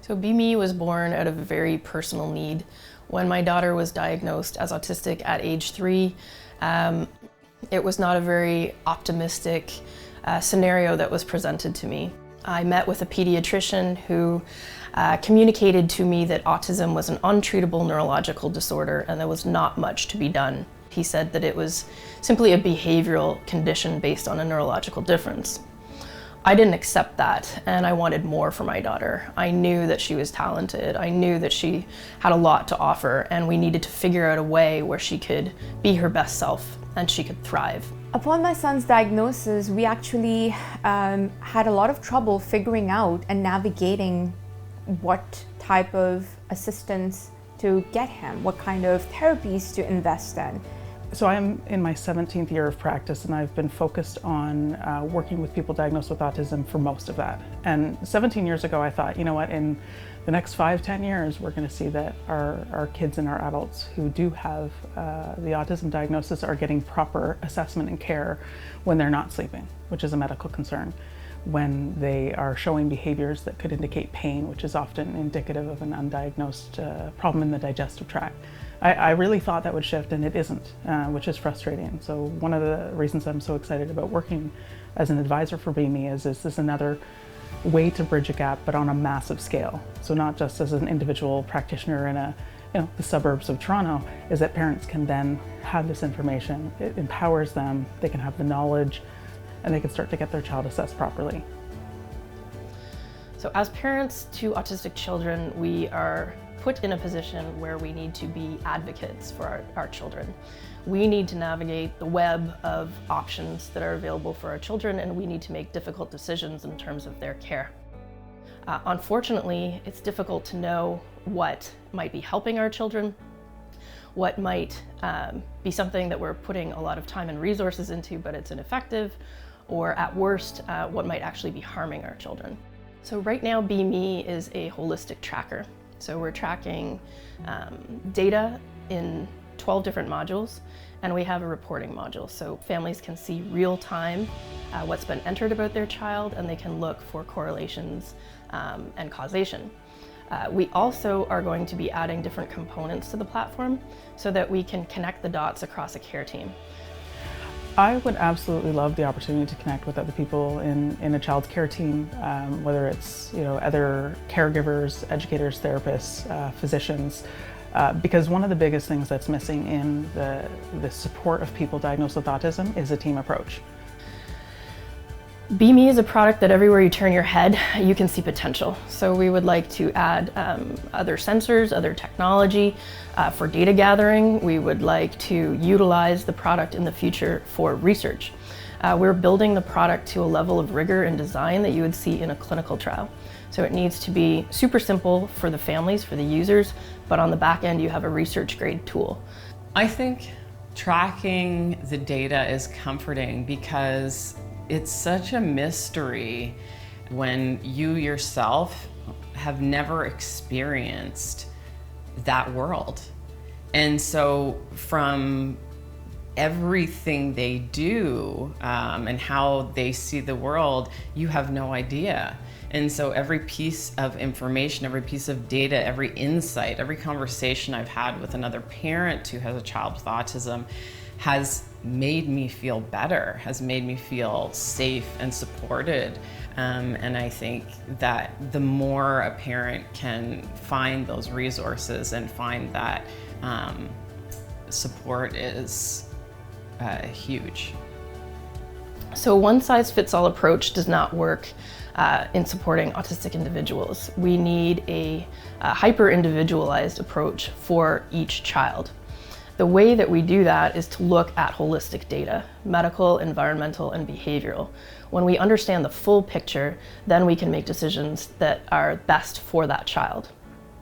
So BeMe was born out of a very personal need. When my daughter was diagnosed as autistic at age 3, it was not a very optimistic scenario that was presented to me. I met with a pediatrician who communicated to me that autism was an untreatable neurological disorder and there was not much to be done. He said that it was simply a behavioral condition based on a neurological difference. I didn't accept that, and I wanted more for my daughter. I knew that she was talented. I knew that she had a lot to offer, and we needed to figure out a way where she could be her best self and she could thrive. Upon my son's diagnosis, we actually had a lot of trouble figuring out and navigating what type of assistance to get him, what kind of therapies to invest in. So I'm in my 17th year of practice, and I've been focused on working with people diagnosed with autism for most of that. And 17 years ago, I thought, you know what, in the next 5-10 years, we're going to see that our kids and our adults who do have the autism diagnosis are getting proper assessment and care when they're not sleeping, which is a medical concern, when they are showing behaviors that could indicate pain, which is often indicative of an undiagnosed problem in the digestive tract. I really thought that would shift, and it isn't, which is frustrating. So one of the reasons I'm so excited about working as an advisor for BeMe is this another way to bridge a gap, but on a massive scale. So not just as an individual practitioner in the suburbs of Toronto, is that parents can then have this information. It empowers them, they can have the knowledge, and they can start to get their child assessed properly. So as parents to autistic children, we are put in a position where we need to be advocates for our children. We need to navigate the web of options that are available for our children, and we need to make difficult decisions in terms of their care. Unfortunately, it's difficult to know what might be helping our children, what might be something that we're putting a lot of time and resources into, but it's ineffective, or at worst, what might actually be harming our children. So right now, BeMe is a holistic tracker. So we're tracking data in 12 different modules, and we have a reporting module. So families can see real time what's been entered about their child, and they can look for correlations and causation. We also are going to be adding different components to the platform so that we can connect the dots across a care team. I would absolutely love the opportunity to connect with other people in a child's care team, whether it's other caregivers, educators, therapists, physicians, because one of the biggest things that's missing in the support of people diagnosed with autism is a team approach. BeMe is a product that everywhere you turn your head, you can see potential. So we would like to add other sensors, other technology for data gathering. We would like to utilize the product in the future for research. We're building the product to a level of rigor and design that you would see in a clinical trial. So it needs to be super simple for the families, for the users, but on the back end you have a research grade tool. I think tracking the data is comforting because it's such a mystery when you yourself have never experienced that world. And so from everything they do and how they see the world, you have no idea. And so every piece of information, every piece of data, every insight, every conversation I've had with another parent who has a child with autism has made me feel better, has made me feel safe and supported. And I think that the more a parent can find those resources and find that support is huge. So one size fits all approach does not work in supporting autistic individuals. We need a hyper individualized approach for each child. The way that we do that is to look at holistic data, medical, environmental, and behavioral. When we understand the full picture, then we can make decisions that are best for that child.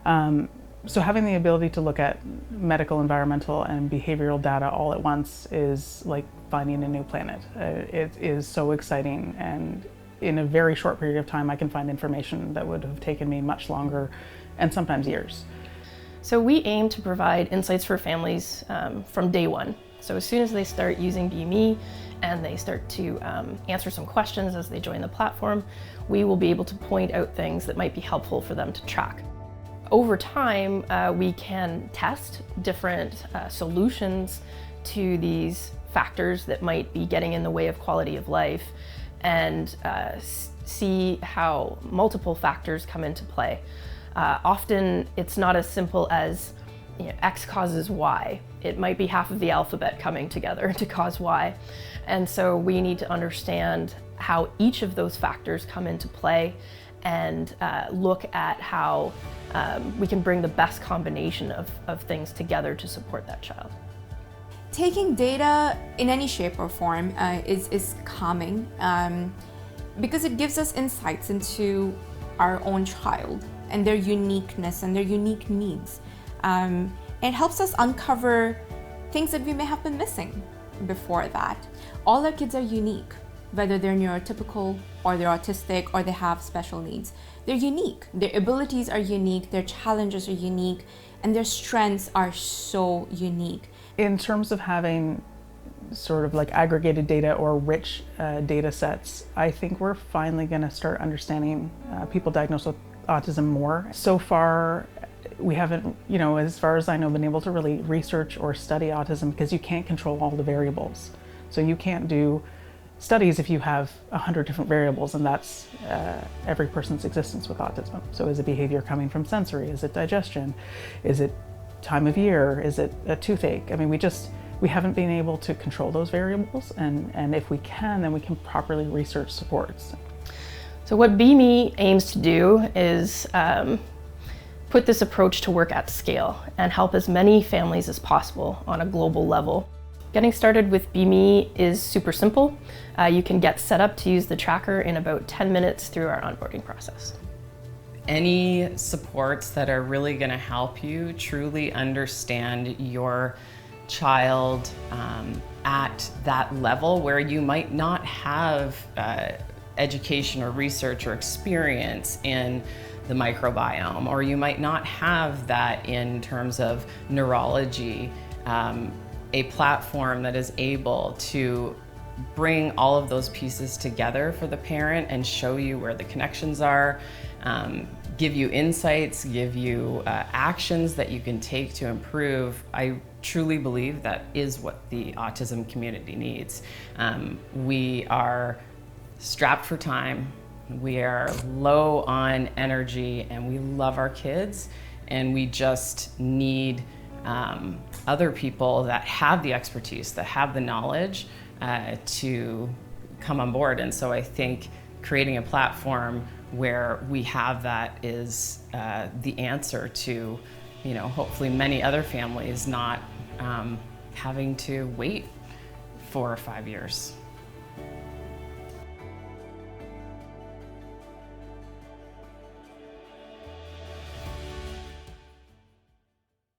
So having the ability to look at medical, environmental, and behavioral data all at once is like finding a new planet. It is so exciting, and in a very short period of time I can find information that would have taken me much longer, and sometimes years. So we aim to provide insights for families from day one. So as soon as they start using BeMe and they start to answer some questions as they join the platform, we will be able to point out things that might be helpful for them to track. Over time, we can test different solutions to these factors that might be getting in the way of quality of life, and see how multiple factors come into play. Often it's not as simple as X causes Y. It might be half of the alphabet coming together to cause Y. And so we need to understand how each of those factors come into play and look at how we can bring the best combination of things together to support that child. Taking data in any shape or form is calming because it gives us insights into our own child and their uniqueness and their unique needs. It helps us uncover things that we may have been missing before that. All our kids are unique, whether they're neurotypical or they're autistic or they have special needs. They're unique. Their abilities are unique, their challenges are unique, and their strengths are so unique. In terms of having sort of like aggregated data or rich data sets, I think we're finally going to start understanding people diagnosed with autism more. So far, we haven't, as far as I know, been able to really research or study autism because you can't control all the variables. So you can't do studies if you have 100 different variables, and that's every person's existence with autism. So is it behavior coming from sensory? Is it digestion? Is it time of year? Is it a toothache? I mean, we haven't been able to control those variables, and if we can, then we can properly research supports. So what BeMe aims to do is put this approach to work at scale and help as many families as possible on a global level. Getting started with BeMe is super simple. You can get set up to use the tracker in about 10 minutes through our onboarding process. Any supports that are really going to help you truly understand your child at that level where you might not have education or research or experience in the microbiome, or you might not have that in terms of neurology. A platform that is able to bring all of those pieces together for the parent and show you where the connections are, give you insights, give you actions that you can take to improve. I truly believe that is what the autism community needs. We are strapped for time, we are low on energy, and we love our kids, and we just need other people that have the expertise, that have the knowledge to come on board. And so I think creating a platform where we have that is the answer to, hopefully many other families not having to wait 4 or 5 years.